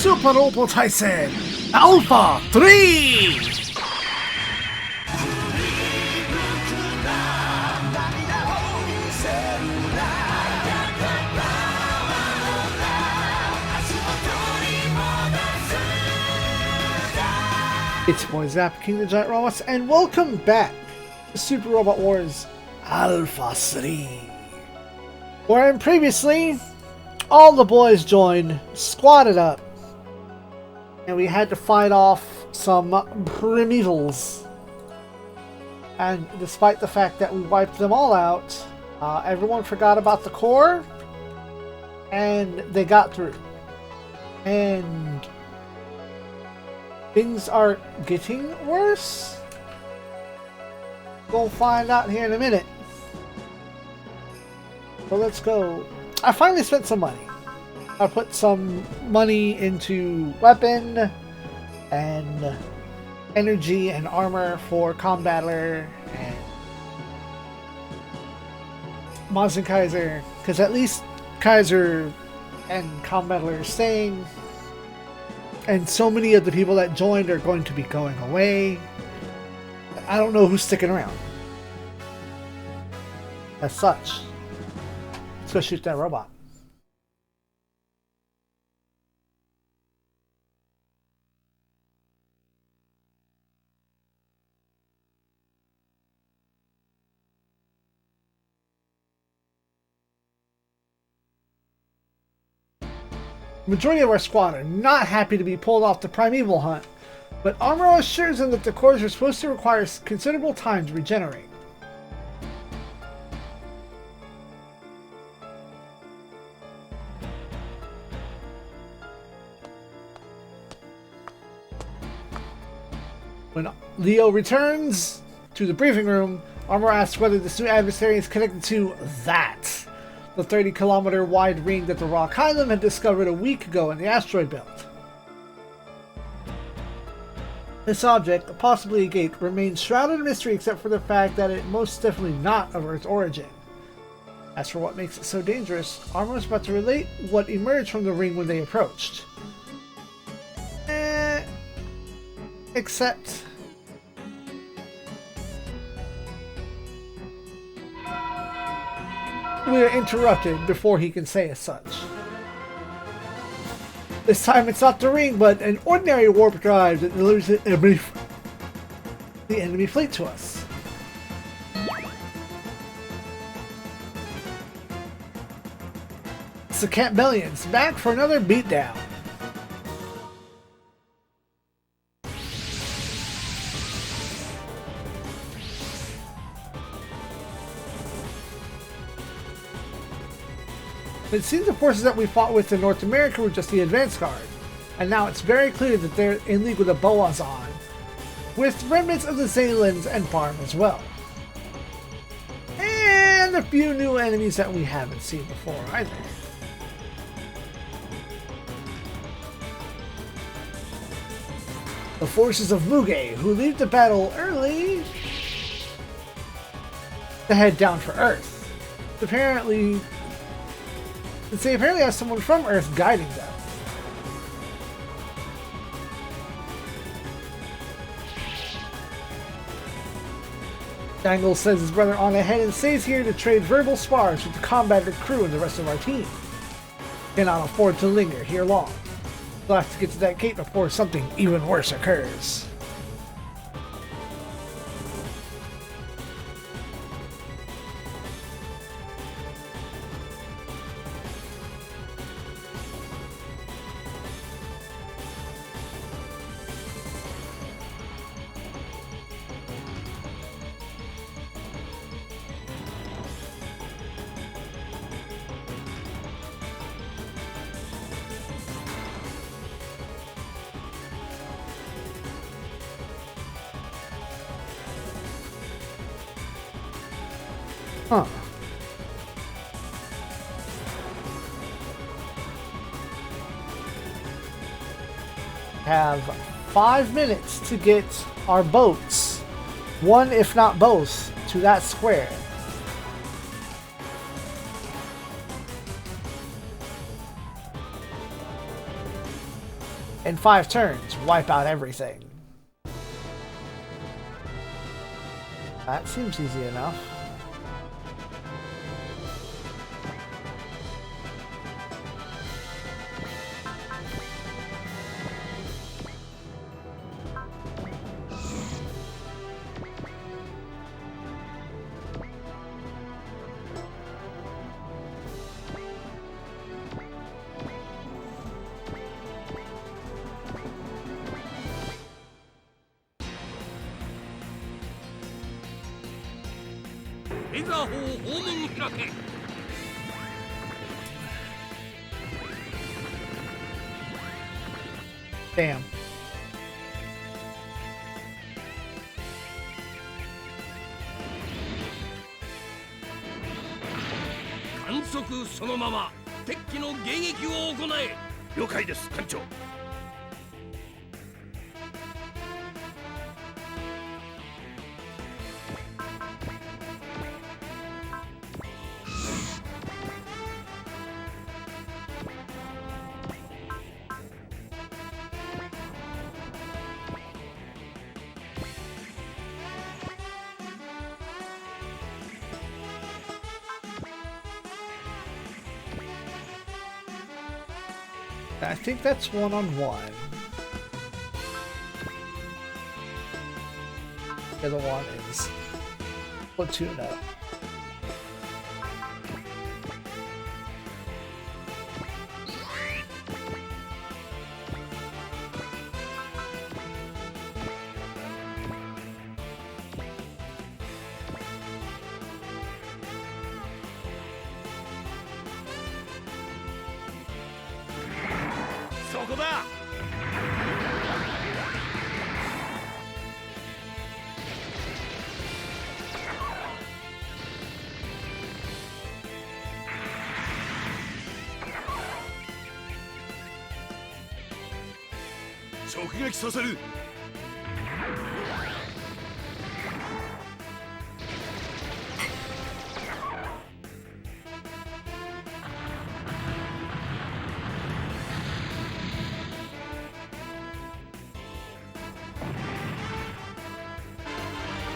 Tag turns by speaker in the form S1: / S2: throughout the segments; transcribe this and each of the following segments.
S1: Super Robo Tyson Alpha 3! It's your boy Zap, King of the Giant Robots, and welcome back to Super Robot Wars Alpha 3. Wherein previously, all the boys joined, squatted up, and we had to fight off some primevals. And despite the fact that we wiped them all out, everyone forgot about the core, and they got through. And things are getting worse? We'll find out here in a minute. So let's go. I finally spent some money. I put some money into weapon and energy and armor for Combattler and Maz Kaiser, because at least Kaiser and Combattler are staying. And so many of the people that joined are going to be going away. I don't know who's sticking around. As such, let's go shoot that robot. The majority of our squad are not happy to be pulled off the primeval hunt, but Amuro assures them that the cores are supposed to require considerable time to regenerate. When Leo returns to the briefing room, Amuro asks whether this new adversary is connected to that. The 30-kilometer wide ring that the Rock Highland had discovered a week ago in the asteroid belt. This object, possibly a gate, remains shrouded in mystery except for the fact that it most definitely not of Earth's origin. As for what makes it so dangerous, Armor is about to relate what emerged from the ring when they approached. Except we are interrupted before he can say as such. This time it's not the ring, but an ordinary warp drive that delivers the enemy fleet to us. It's the Campbellians, back for another beatdown. It seems the forces that we fought with in North America were just the advance guard, and now it's very clear that they're in league with the Boazon, with remnants of the Zeelands and Farm as well. And a few new enemies that we haven't seen before either. The forces of Muge, who leave the battle early to head down for Earth. Apparently they apparently have someone from Earth guiding them. Dangle sends his brother on ahead and stays here to trade verbal spars with the combatant crew and the rest of our team. Cannot afford to linger here long. We'll have to get to that gate before something even worse occurs. Huh. Have 5 minutes to get our boats, one if not both, to that square. In 5 turns, wipe out everything. That seems easy enough. Damn. I think that's 1-on-1. The other one is platoon up.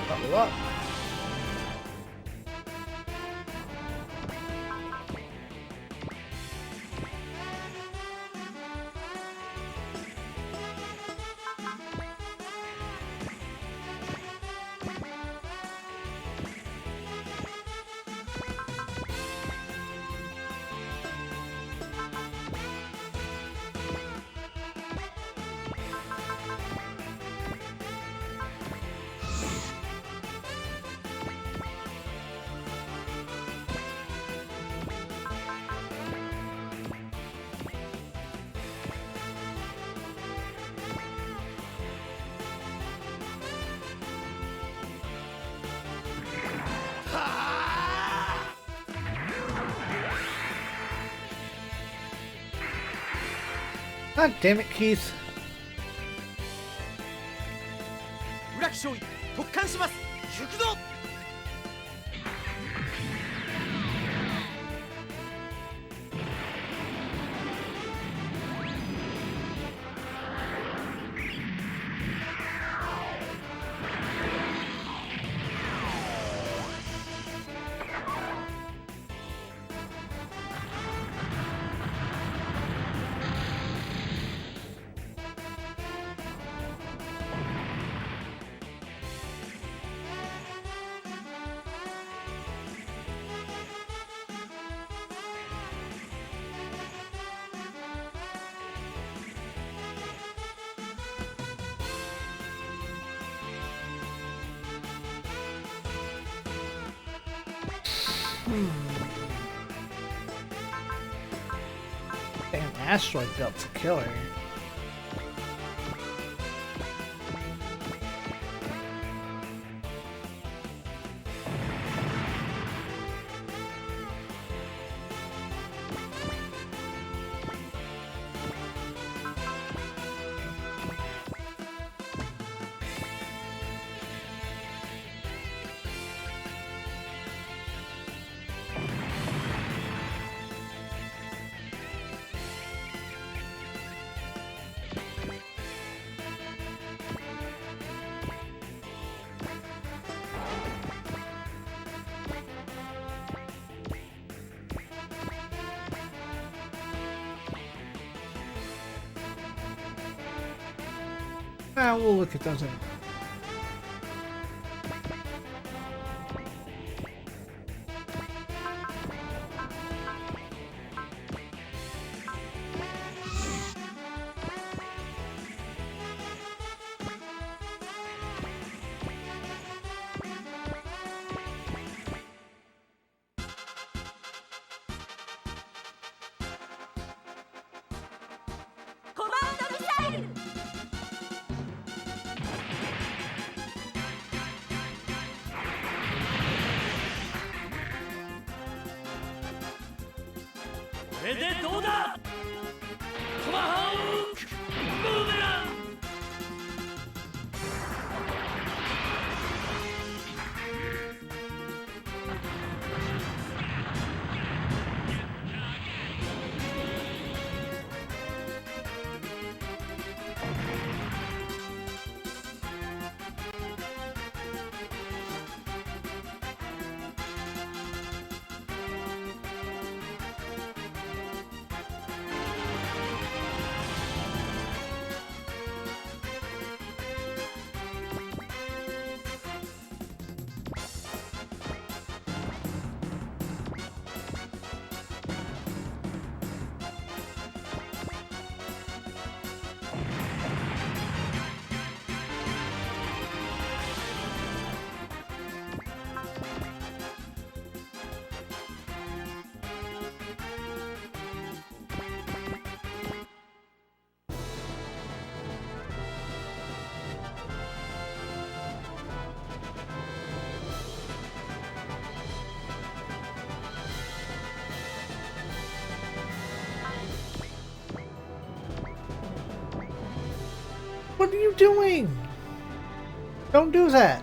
S1: Level up. God damn it, Keith.
S2: 浦木少尉突貫します。行くぞ。
S1: Damn, asteroid belt's a killer. We'll look at those anyway. What are you doing? Don't do that.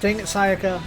S1: Dang it, Sayaka.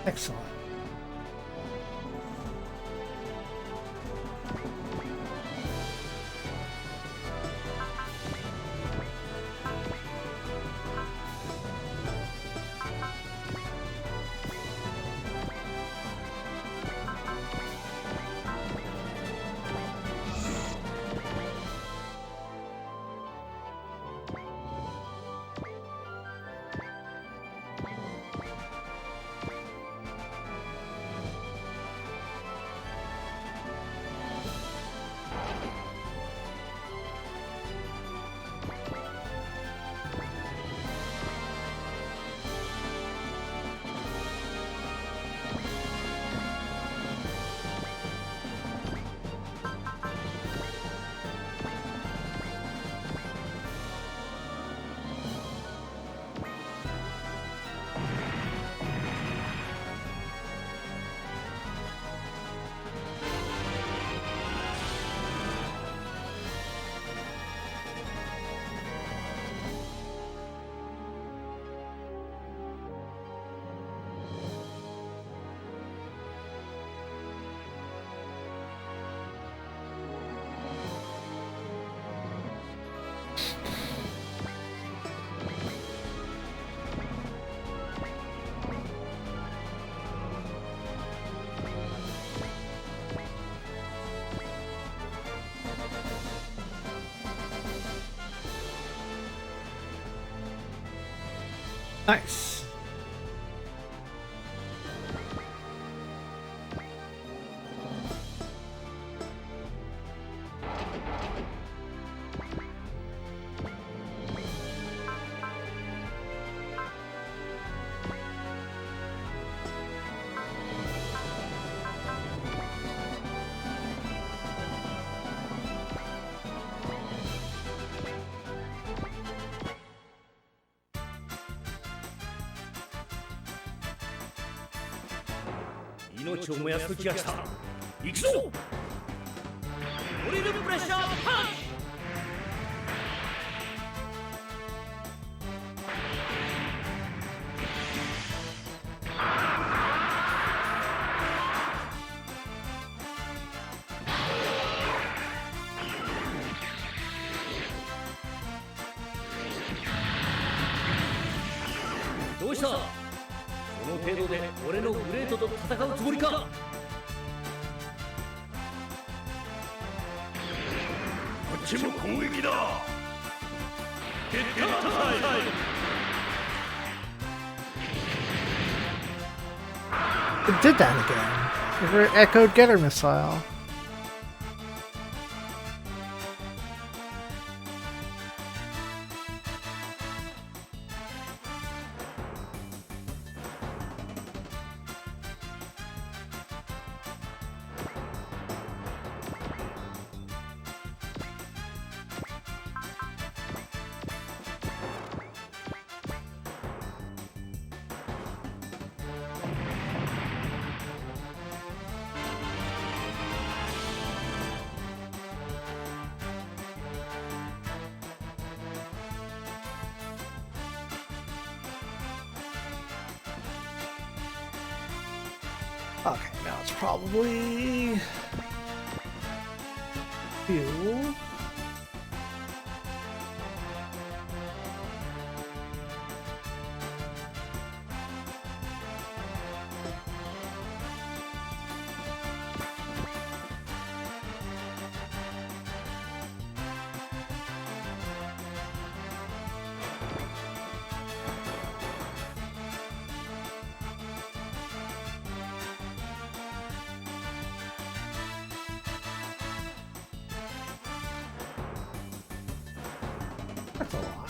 S1: Excellent. Nice.
S2: 命を燃やす時が来た。行くぞ。ドリルプレッシャーパンチ。どうした？この程度で俺のグレートと戦うつもりか？こっちも攻撃だ。決定タイム。
S1: It did that again. It echoed Getter Missile. Okay, now it's probably fuel. That's a lot.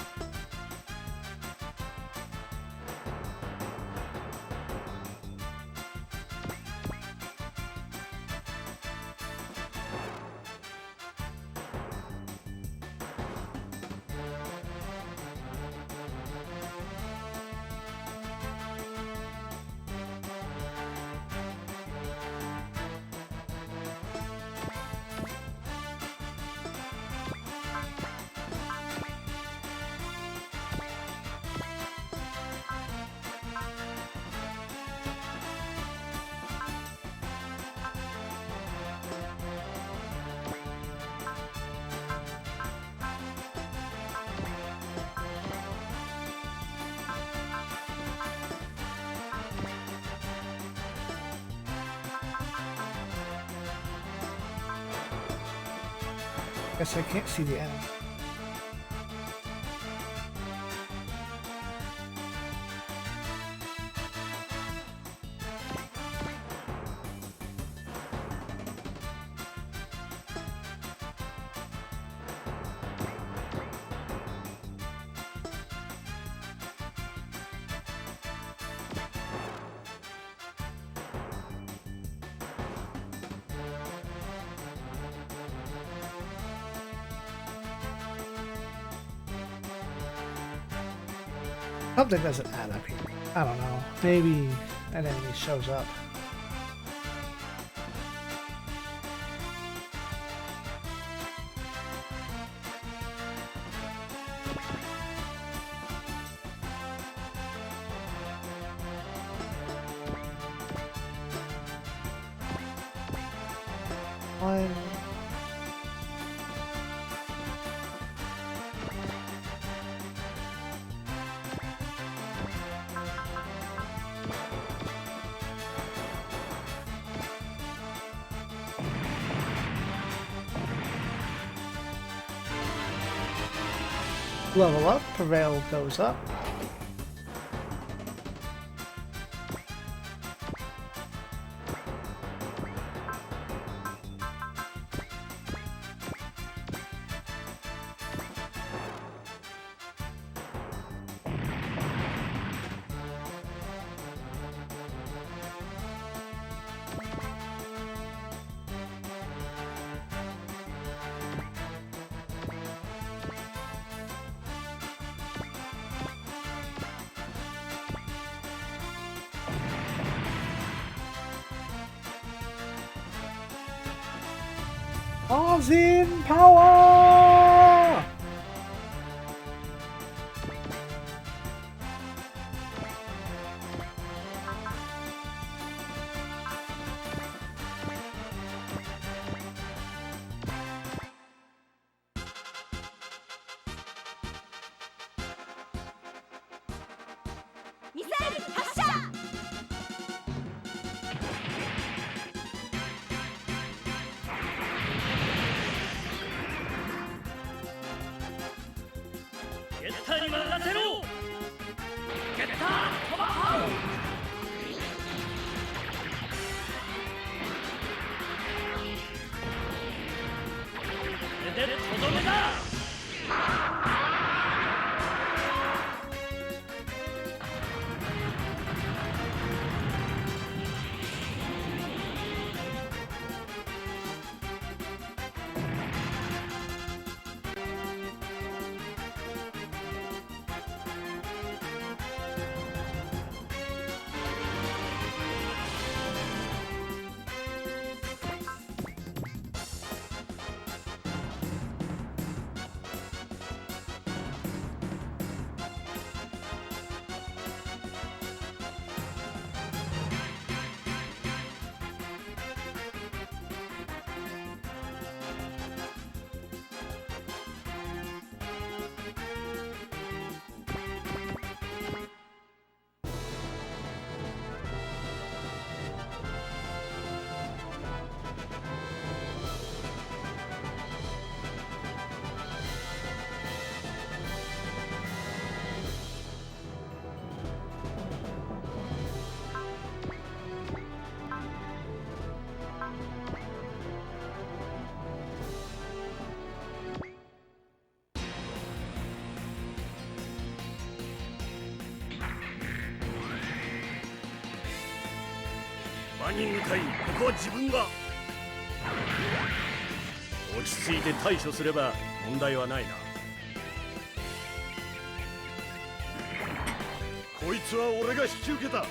S1: Guess I can't see the end. Something doesn't add up here. I don't know. Maybe an enemy shows up. One. Level up, Prevail goes up. Ozin power!
S2: 場に向かい、ここは自分が。落ち着いて対処すれば問題はないな。こいつは俺が引き受けた。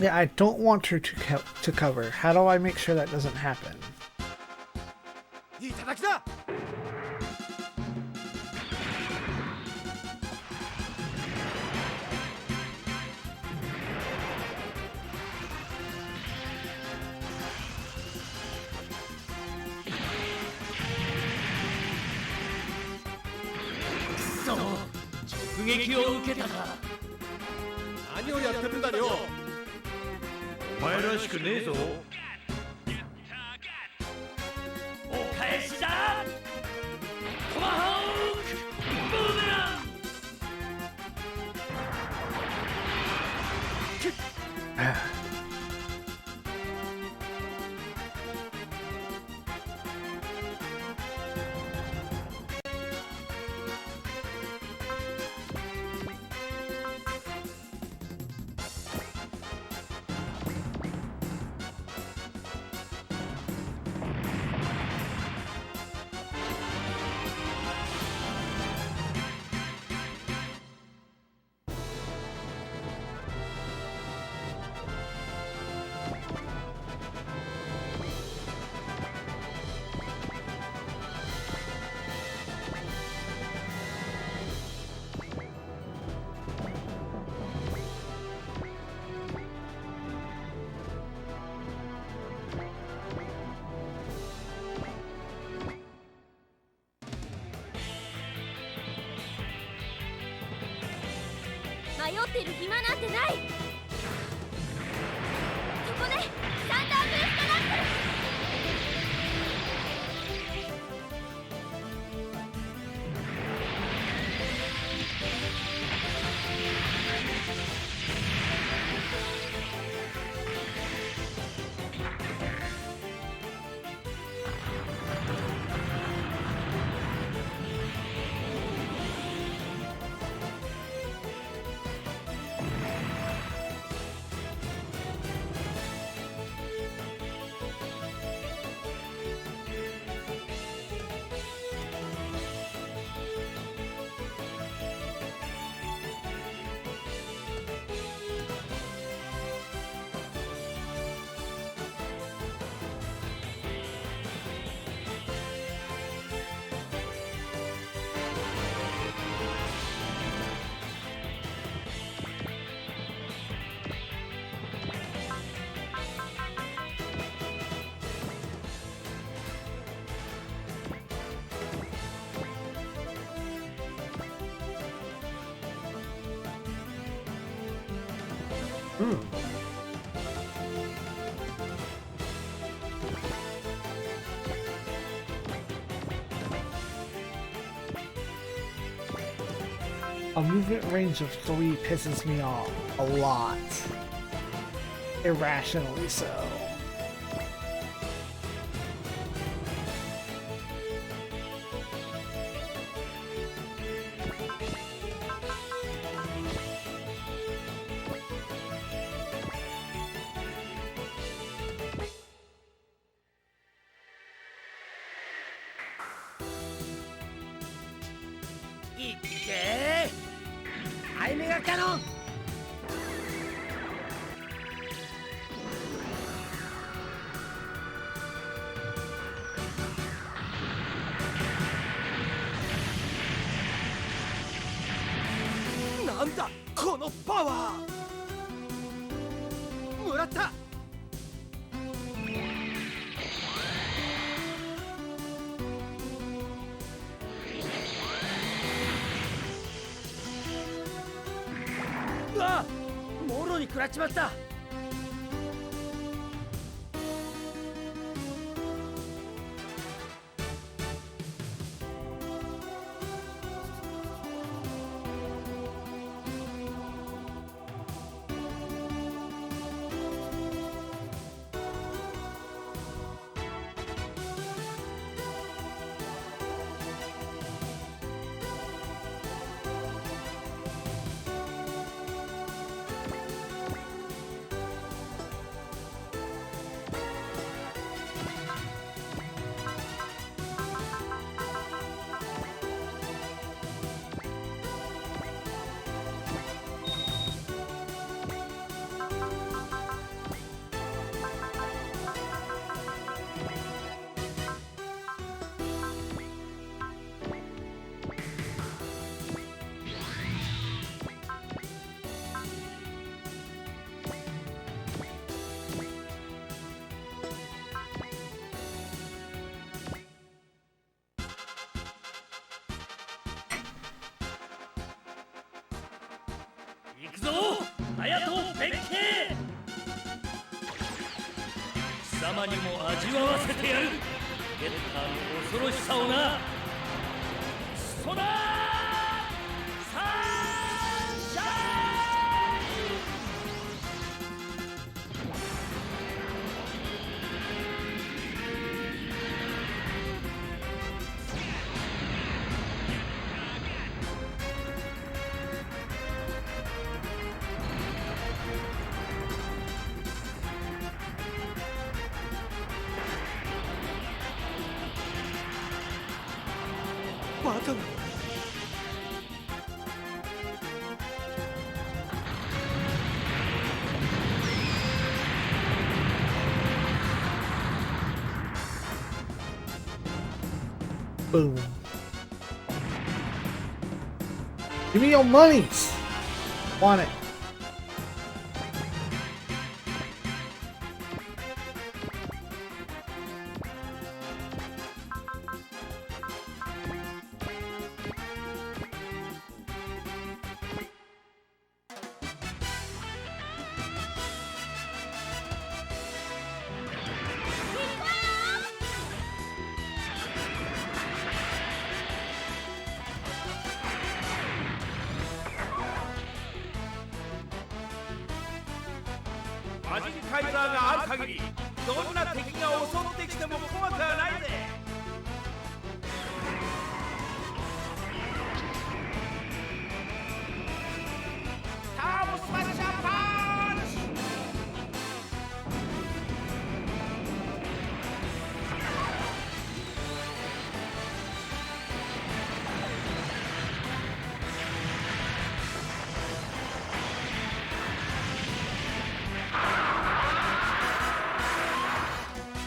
S1: Yeah, I don't want her to cover. How do I make sure that doesn't happen?
S2: So, 直撃を受けたか。何をやってるんだよ。お前らしくねえぞ。お返しだ。トマホークブーメラン。
S3: 迷ってる暇なんてない。そこでサンダーブーストナックル。
S1: Hmm. A movement range of 3 pisses me off a lot. Irrationally so.
S4: もろに食らっちまった。行くぞ、隼人弁慶。貴様にも味わわせてやる。ゲッターの恐ろしさをな。ソナーサンシャイン。バカな。
S1: Boom. Give me your monies. Want it.
S2: カイザーがある限り、どんな敵が襲ってきても怖くはないぜ。ターボスマッシャーパンチ。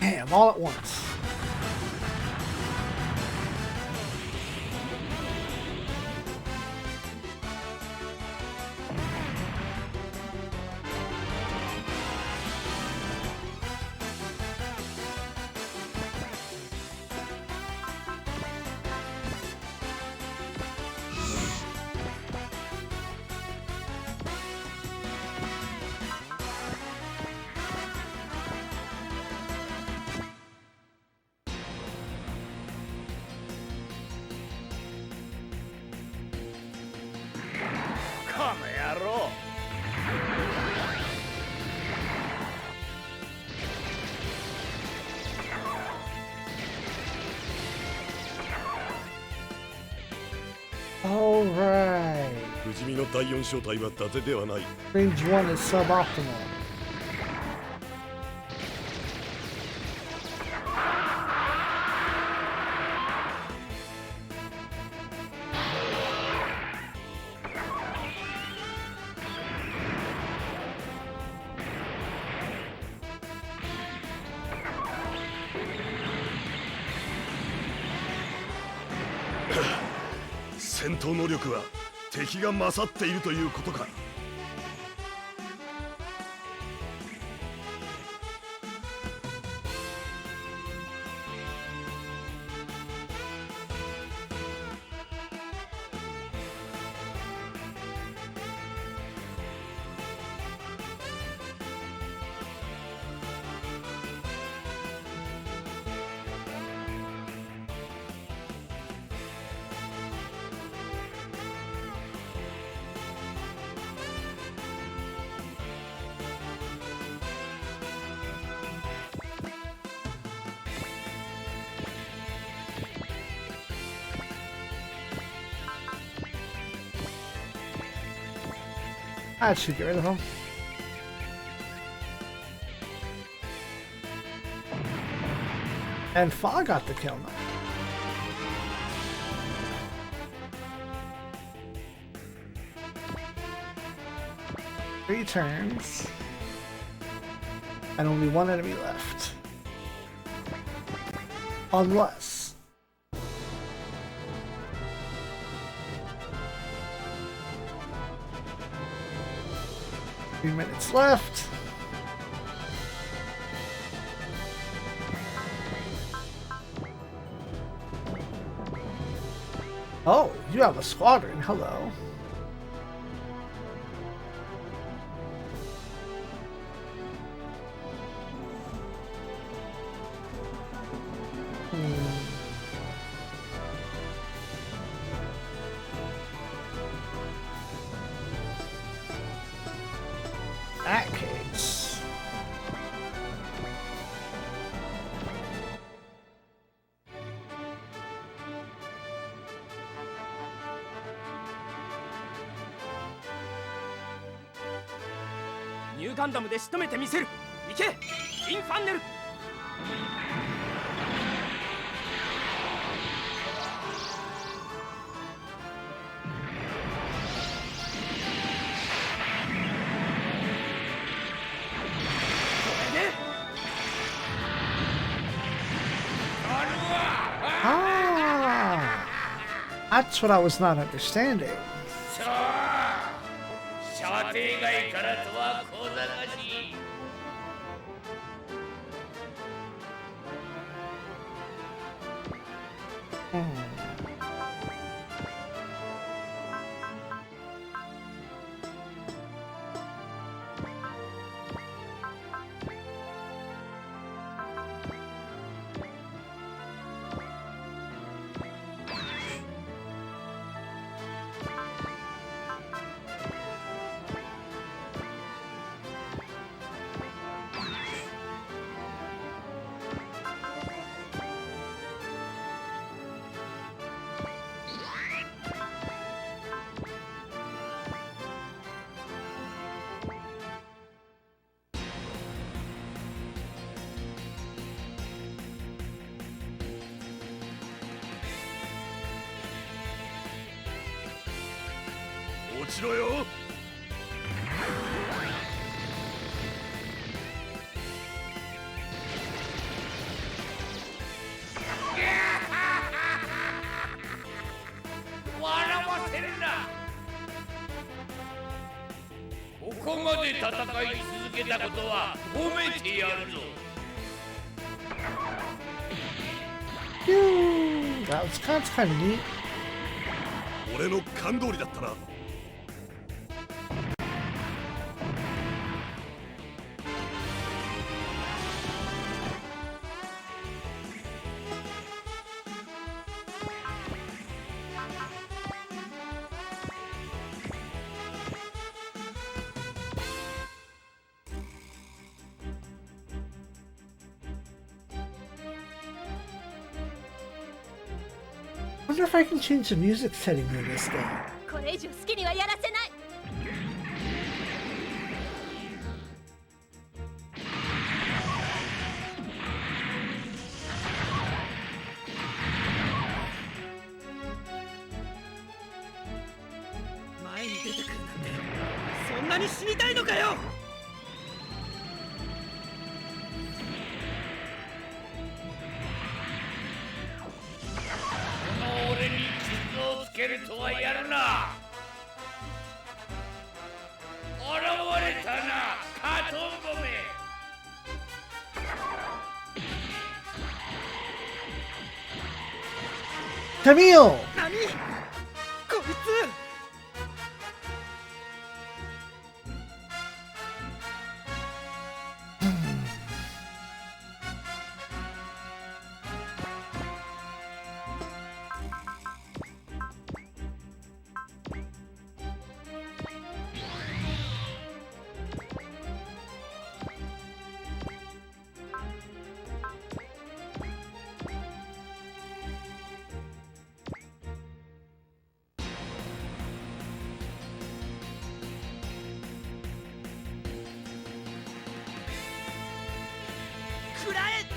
S1: Damn, all at once.
S4: やろう。
S1: Alright.
S5: 不死身の第4小隊は伊達ではない。
S1: Range 1 is suboptimal. .
S5: 戦闘能力は敵が勝っているということか。
S1: I should get rid of him. And Fa got the kill now. Three turns. And only one enemy left. Unless... Three minutes left. Oh, you have a squadron. Hello. That case.
S4: New Gundam で仕留めてみせる。行け、インファンネル。
S1: Ah, that's what I was not understanding.
S4: 射程外からとは小賢しい。
S5: 落ちろよ。
S4: 笑わせるな。ここまで戦い続けたことは褒めてやるぞ。
S1: That's kind of neat.
S5: 俺の勘通りだったな。
S1: Wonder if I can change the music setting in this game.
S3: これ以上好きにはやらせない。
S4: 前に出てくるなんてそんなに死にたいのかよ。この俺に傷をつけるとはやるな。現れたな、カトンボめ。
S1: カミオ！
S4: 何？こいつ。食らえ！ぶ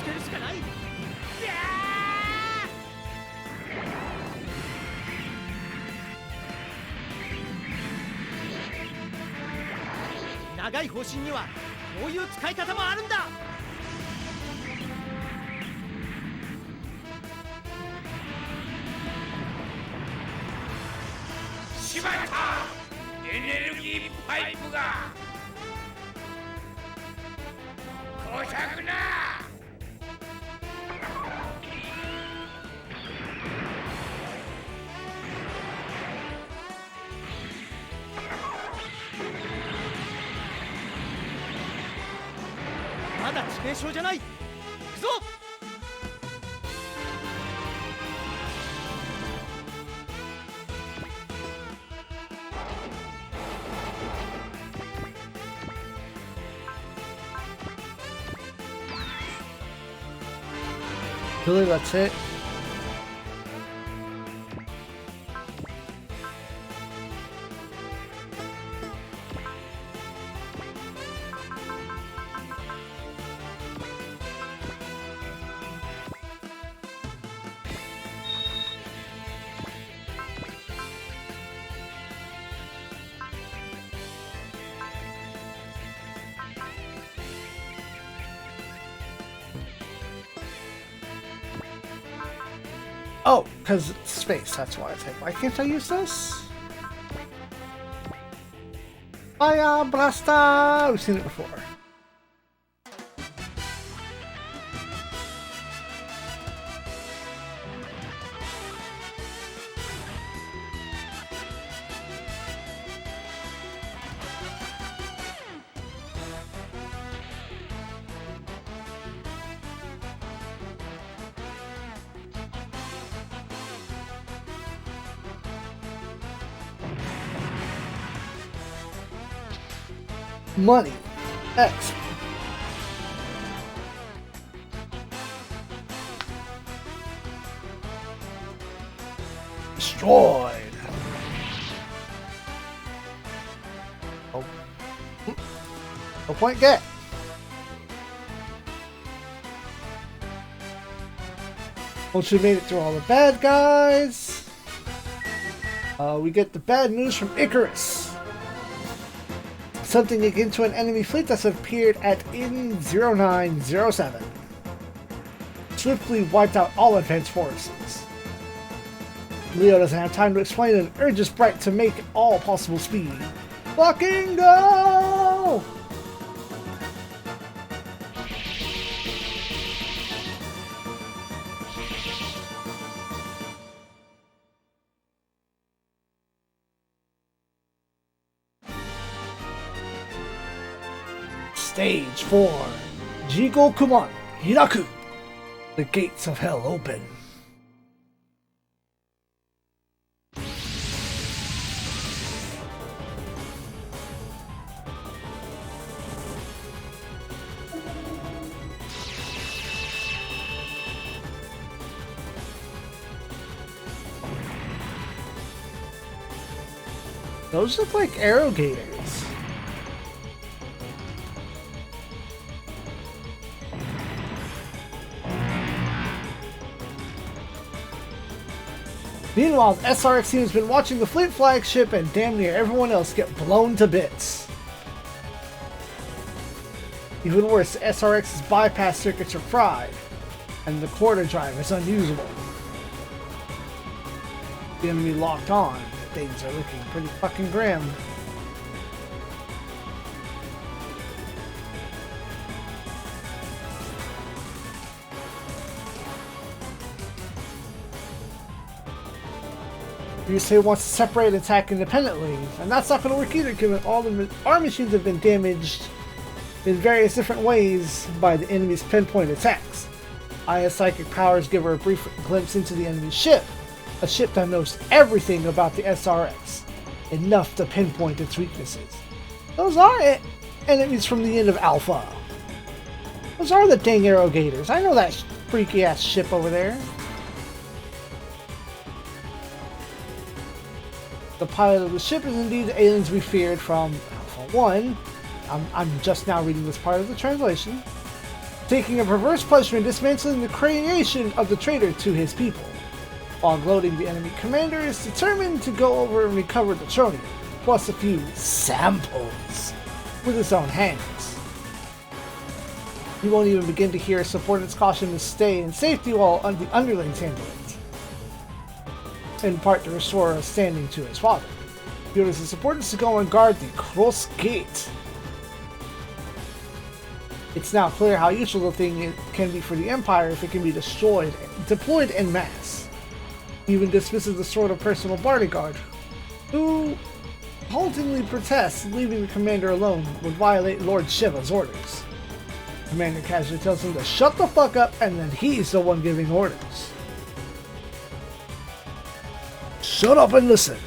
S4: つけるしかない。長い方針にはこういう使い方もあるんだ。しまった！エネルギーパイプがこしゃくな。まだ致命傷じゃない。行くぞ。
S1: Really, that's it. Oh, because it's space, that's why I think. Why can't I use this? Fire Blaster! We've seen it before. Money. X. Destroyed. Oh. No point get. Once we made it through all the bad guys, we get the bad news from Icarus. Something akin to an enemy fleet that's appeared at in 0907. Swiftly wiped out all advanced forces. Leo doesn't have time to explain and urges Bright to make all possible speed. Fucking go! Stage 4. Jigokumon Hiraku. The gates of hell open. Those look like arrogators. Meanwhile, the SRX team has been watching the fleet flagship and damn near everyone else get blown to bits. Even worse, the SRX's bypass circuits are fried, and the quarter drive is unusable. The enemy locked on. Things are looking pretty fucking grim. Ryusei wants to separate and attack independently, and that's not going to work either given our machines have been damaged in various different ways by the enemy's pinpoint attacks. Aya's psychic powers give her a brief glimpse into the enemy's ship, a ship that knows everything about the SRX, enough to pinpoint its weaknesses. Those are enemies from the end of Alpha. Those are the dang arrogators. I know that freaky ass ship over there. The pilot of the ship is indeed the aliens we feared from Alpha 1. I'm just now reading this part of the translation. Taking a perverse pleasure in dismantling the creation of the traitor to his people. While gloating, the enemy commander is determined to go over and recover the tronium, plus a few samples, with his own hands. He won't even begin to hear subordinates caution to stay in safety while the underlings handle it. In part to restore a standing to his father. He orders his subordinates to go and guard the cross gate. It's now clear how useful the thing can be for the Empire if it can be deployed en masse. He even dismisses the sort of personal bodyguard, who haltingly protests leaving the commander alone would violate Lord Shiva's orders. The commander casually tells him to shut the fuck up, and then he's the one giving orders. Shut up and listen.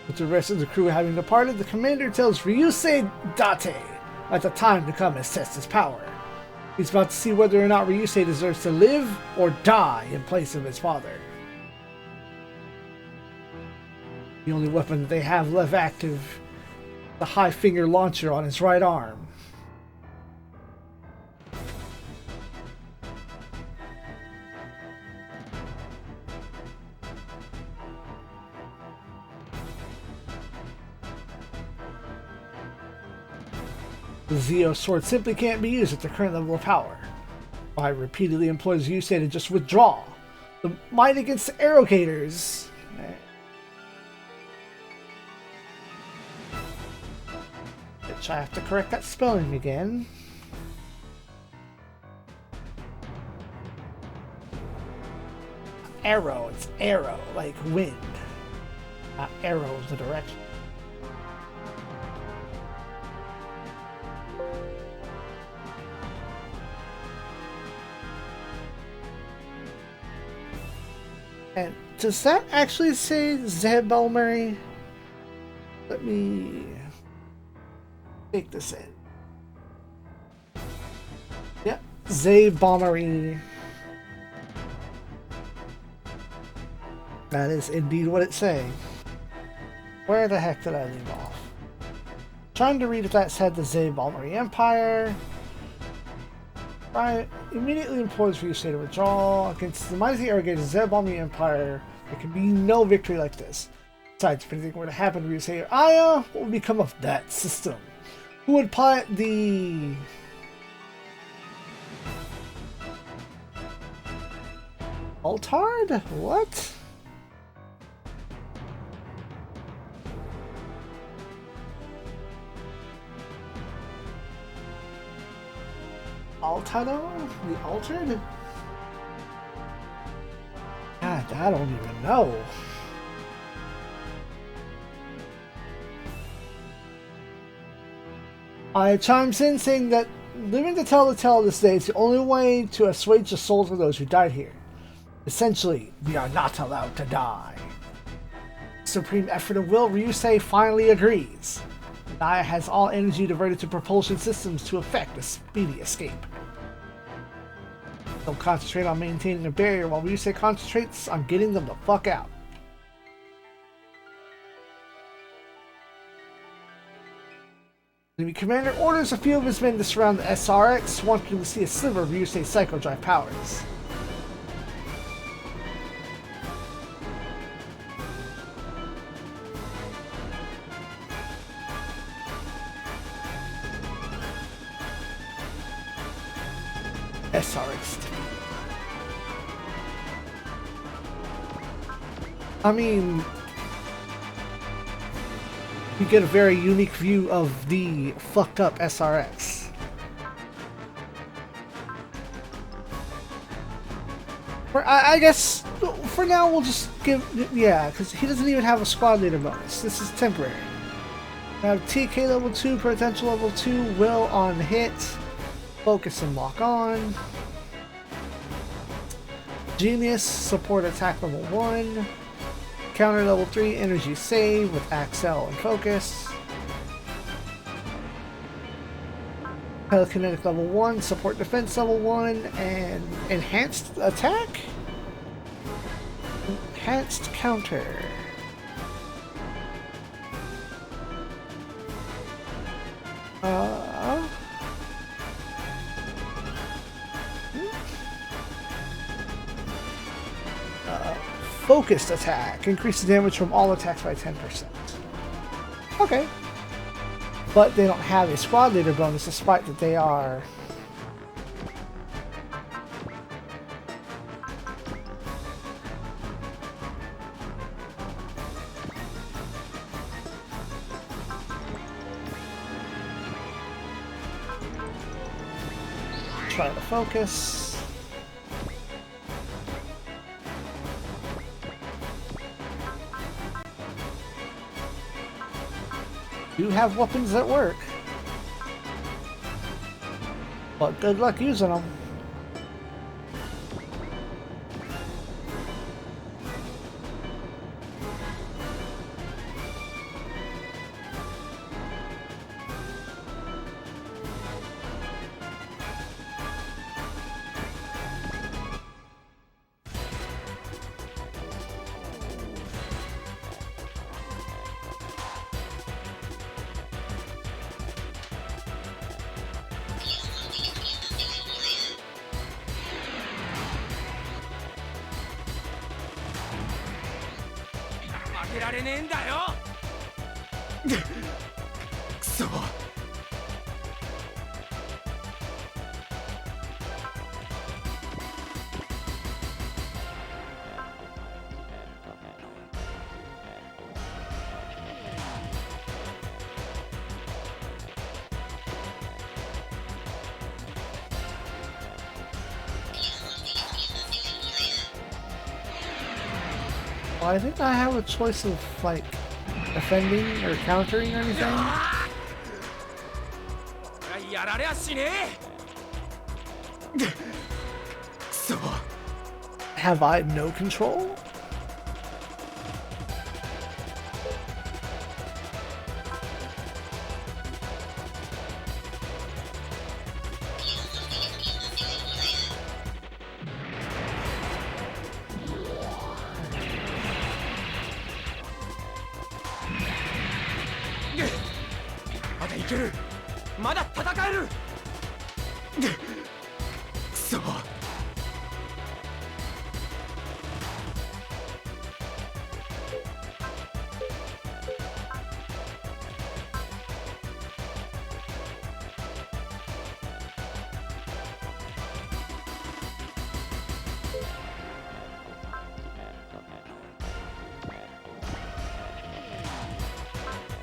S1: With the rest of the crew having departed, the commander tells Ryusei Date that the time to come has tested his power. He's about to see whether or not Ryusei deserves to live or die in place of his father. The only weapon that they have left active, the high finger launcher on his right arm. The ZEON sword simply can't be used at the current level of power. By repeatedly implores Ryusei to just withdraw. The might against the arrogators. Which I have to correct that spelling again. Arrow, it's arrow, like wind. Not arrow is the direction. And does that actually say Zebelmary? Let me take this in. Yep, Zebelmary. That is indeed what it's saying. Where the heck did I leave off? Trying to read if that said the Zebelmary Empire. Right, immediately implores Ryusei to withdraw. Against the mighty arrogators of the Zebelmary Empire, there can be no victory like this. Besides, if anything were to happen to Ryusei or Aya, what would become of that system? Who would pilot the... Altard? What? Altado? The Altered? God, I don't even know. I chimes in saying that living to tell the tale of this day is the only way to assuage the souls of those who died here. Essentially, we are not allowed to die. Supreme effort of will, Ryusei finally agrees. Naya has all energy diverted to propulsion systems to effect a speedy escape. They'll concentrate on maintaining a barrier while Ryusei concentrates on getting them the fuck out. The commander orders a few of his men to surround the SRX, wanting to see a sliver of Ryusei's psychodrive powers. SRX. I mean, you get a very unique view of the fucked up SRX. I guess for now we'll just give, yeah, because he doesn't even have a squad leader bonus. This is temporary. We have TK level 2, potential level 2, will on hit, focus and lock on. Genius, support attack level 1. Counter level 3, energy save with Axel and focus. Telekinetic level 1, support defense level 1, and enhanced attack? Enhanced counter. Focused attack. Increases damage from all attacks by 10%. Okay. But they don't have a squad leader bonus despite that they are... Try to focus. You have weapons that work, but good luck using them. Well, I think I have a choice of, like, defending or countering or anything. Have I no control?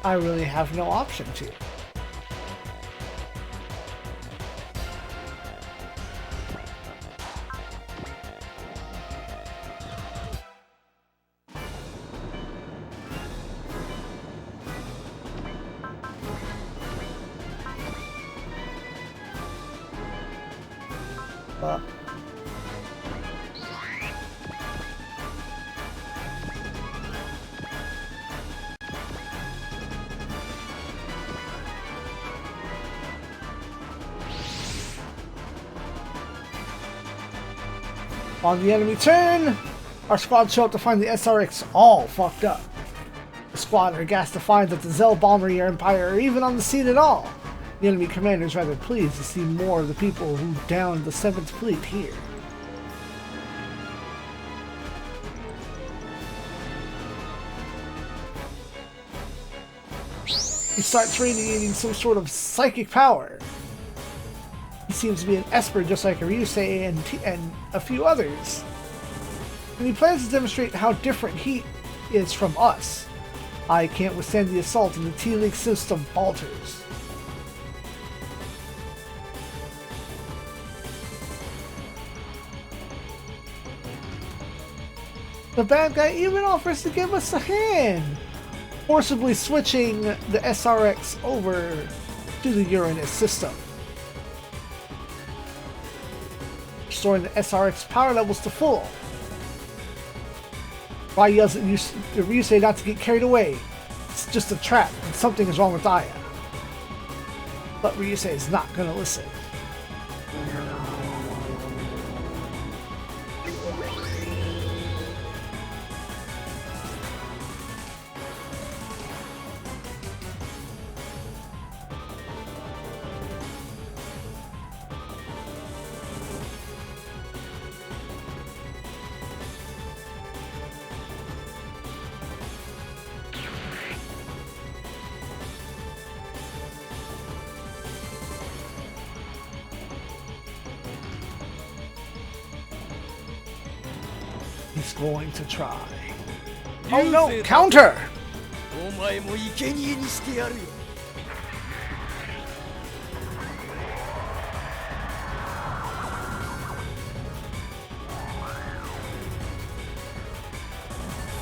S1: I really have no option to. On the enemy turn, our squad show up to find the SRX all fucked up. The squad are aghast to find that the Zell Bomber Empire are even on the scene at all. The enemy commander is rather pleased to see more of the people who downed the 7th Fleet here. He starts radiating some sort of psychic power. He seems to be an Esper just like Ryusei and a few others. And he plans to demonstrate how different he is from us. I can't withstand the assault and the T-League system falters. The bad guy even offers to give us a hand, forcibly switching the SRX over to the Uranus system. Restoring the SRX power levels to full. Rai yells at Ryusei not to get carried away. It's just a trap and something is wrong with Aya. But Ryusei is not going to listen. He's going to try. Oh no! Counter!
S4: お前も生贄にしてやるよ。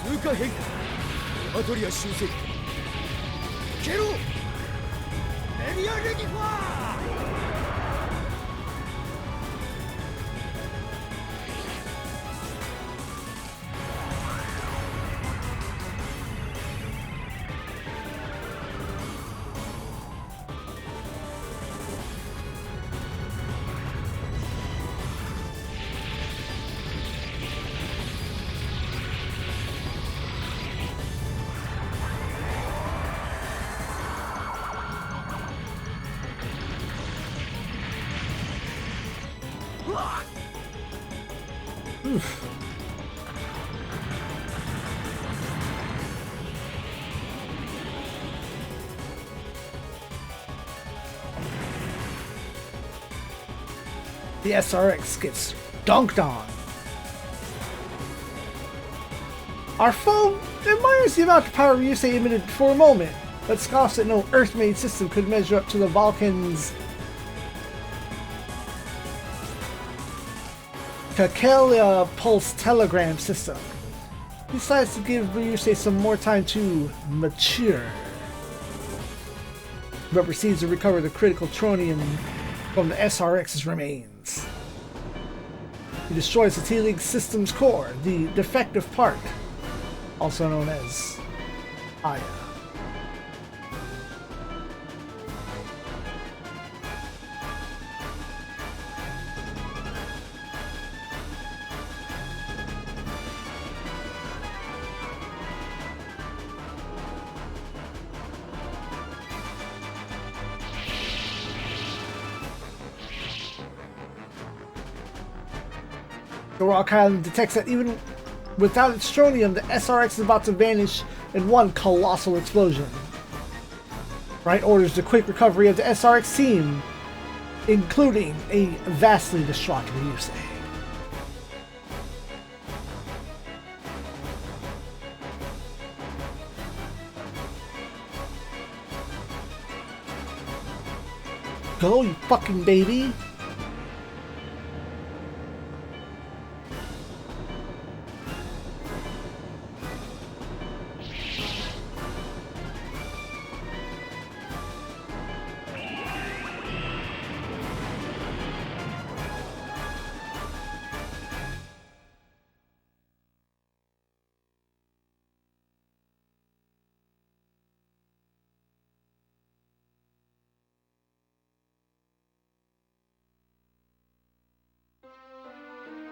S4: 通過変化。アトリア修正。ケロ。エリアレディファー。
S1: Oof. The SRX gets dunked on. Our foe admires the amount of power Ryusei emitted for a moment, but scoffs that no Earth-made system could measure up to the Vulcan's Kakelia Pulse Telegram system. He decides to give Ryusei some more time to mature, but proceeds to recover the critical tronium from the SRX's remains. He destroys the T-League system's core, the defective part, also known as Aya. The Rock Island detects that even without its tronium, the SRX is about to vanish in one colossal explosion. Wright orders the quick recovery of the SRX team, including a vastly distraught Ryusei. Go, you fucking baby!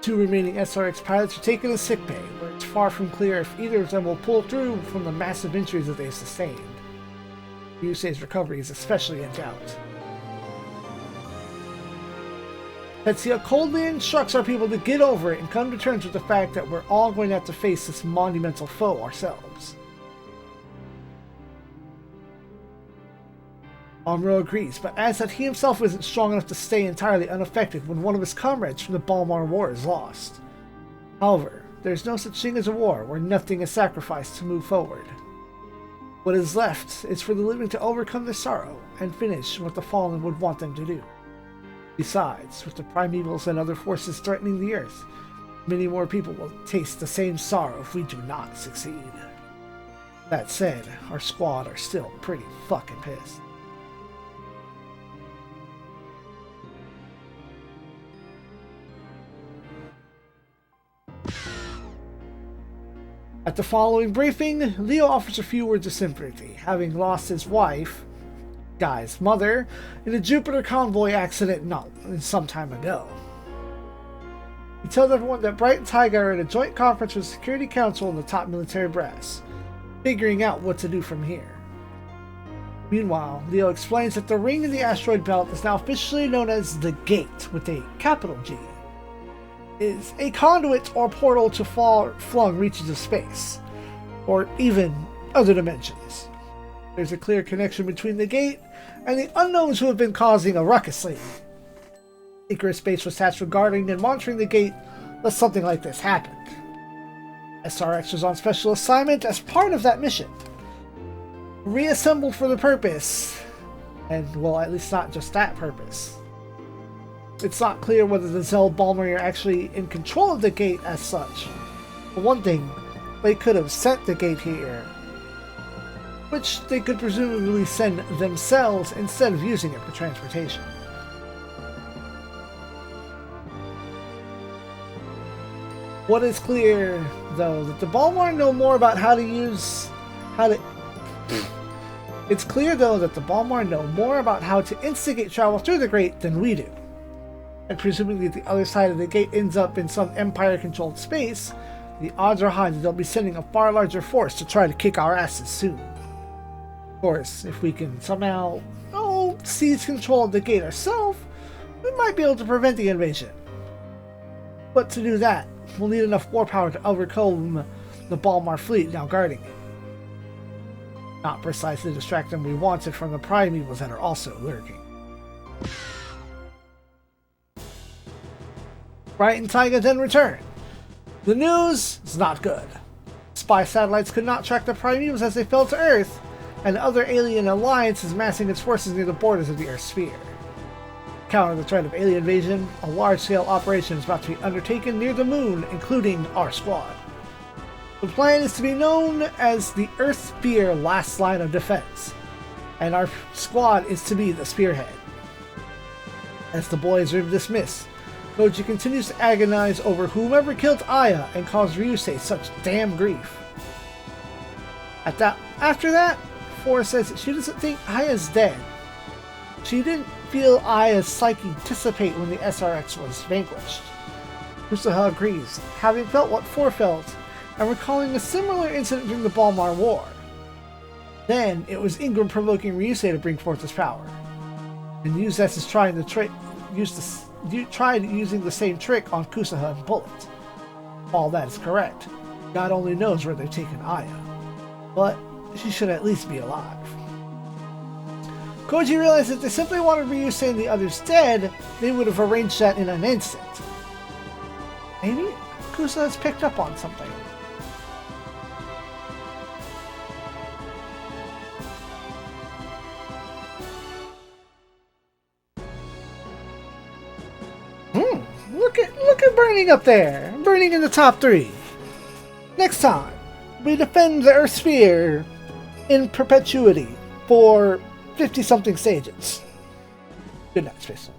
S1: Two remaining SRX pilots are taken to sickbay, where it's far from clear if either of them will pull through from the massive injuries that they've sustained. Ryusei's recovery is especially in doubt. Tetsuya coldly instructs our people to get over it and come to terms with the fact that we're all going to have to face this monumental foe ourselves. Amuro agrees, but adds that he himself isn't strong enough to stay entirely unaffected when one of his comrades from the Balmar War is lost. However, there's no such thing as a war where nothing is sacrificed to move forward. What is left is for the living to overcome their sorrow and finish what the fallen would want them to do. Besides, with the primevals and other forces threatening the Earth, many more people will taste the same sorrow if we do not succeed. That said, our squad are still pretty fucking pissed. At the following briefing, Leo offers a few words of sympathy, having lost his wife, Guy's mother, in a Jupiter convoy accident some time ago. He tells everyone that Bright and Taiga are at a joint conference with the Security Council and the top military brass, figuring out what to do from here. Meanwhile, Leo explains that the ring in the asteroid belt is now officially known as the Gate, with a capital G. Is a conduit or portal to far-flung reaches of space, or even other dimensions. There's a clear connection between the Gate and the unknowns who have been causing a ruckus lately. Icarus Base was tasked with guarding and monitoring the Gate lest something like this happened. SRX was on special assignment as part of that mission. Reassembled for the purpose, and well, at least not just that purpose. It's not clear whether the Zell Balmer are actually in control of the Gate as such. For one thing, they could have sent the Gate here, which they could presumably send themselves instead of using it for transportation. What is clear, though, that the Balmer know more about It's clear, though, that the Balmar know more about how to instigate travel through the Gate than we do. And presumably the other side of the Gate ends up in some Empire-controlled space, the odds are high that they'll be sending a far larger force to try to kick our asses soon. Of course, if we can somehow seize control of the Gate ourselves, we might be able to prevent the invasion. But to do that, we'll need enough war power to overcome the Balmar fleet now guarding it. Not precisely distract them we wanted from the primevals that are also lurking. Bright and Taiga then return. The news is not good. Spy satellites could not track the primevals as they fell to Earth, and other alien alliance is massing its forces near the borders of the Earth sphere. To counter the threat of alien invasion, a large-scale operation is about to be undertaken near the moon, including our squad. The plan is to be known as the Earth Sphere Last Line of Defense, and our squad is to be the spearhead. As the boys are dismissed, Koji continues to agonize over whomever killed Aya and caused Ryusei such damn grief. After that, Forrest says that she doesn't think Aya's dead. She didn't feel Aya's psyche dissipate when the SRX was vanquished. Kusuha agrees, having felt what Four felt, and recalling a similar incident during the Balmar War. Then, it was Ingram provoking Ryusei to bring forth his power, and Yuzes is tried using the same trick on Kusuha and Bullet. All that is correct. God only knows where they've taken Aya, but she should at least be alive. Koji realized that if they simply wanted Ryusei and the others dead, they would have arranged that in an instant. Maybe Kusuha has picked up on something. Look at Burning up there. Burning in the top 3. Next time, we defend the Earth Sphere in perpetuity for 50-something stages. Good night, Space Souls.